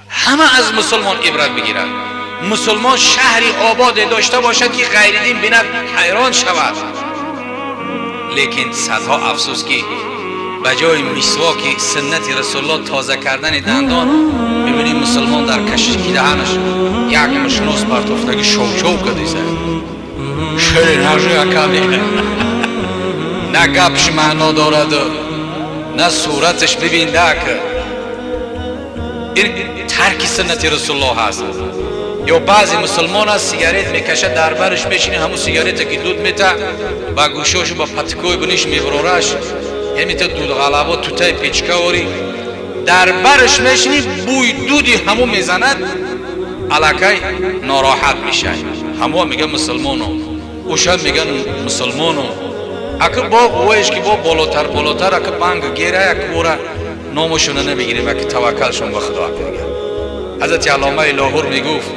همه از مسلمان عبرت بگیرند. مسلمان شهری آباد داشته باشد که غیردین بیند حیران شود. لیکن صدها افسوس که بجای مسواک سنت رسول الله تازه کردن دندان میبینیم مسلمان در کشیدگی دهنش یک مشنوس پرتفتگی شو کردیزه شری نجوی کمی نه گپش معنا دارد نه صورتش ببین که این ترک سنت رسول الله هست. یا بعضی مسلمان ها سیگارت میکشه در برش میشینه همون سیگارت که دود میته و گوشاشو با پتکوی بنیش میبرورش همیتا دود غلبا توتای پیچکه واری در برش میشینی بوی دودی همون میزند علاکای ناراحت میشه. همون میگن مسلمانو اوشان میگن مسلمانو اکر با قویش که با بالاتر اکر بانگ گیره یک بوره نامشونه نمیگیریم اکر توکلشون به خدا کرده. حضرت علامه لاهور میگفت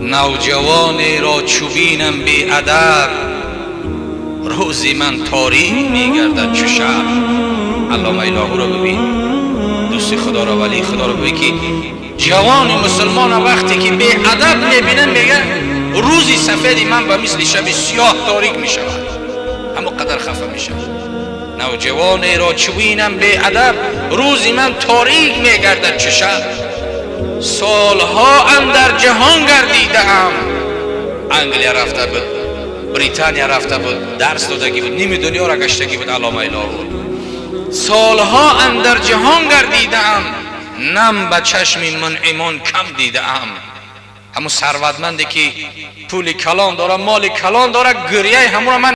نوجوانی را چوبینم بی ادب روزی من تاریک میگردد چو شب. علامه لاهور رو ببین، دوستی خدا را ولی خدا رو ببین که جوان مسلمان وقتی که بی ادب میبینن میگن روزی سفیدی من به مثل شب سیاه تاریک میشود، اما قدر خفه میشه. نوجوانی را چوبینم بی ادب روزی من تاریک میگردد چو شب. سالها اندر جهان گردیدم، انگلیا رفته بود، بریتانیا رفته بود، درس دادگی بود، نیم دنیا را گشتگی بود علامه لاهور. سالها اندر جهان گردیدم، نم به چشم منعمان کم دیدم. همون ثروتمندی که پول کلان داره، مال کلان داره، گریه همون من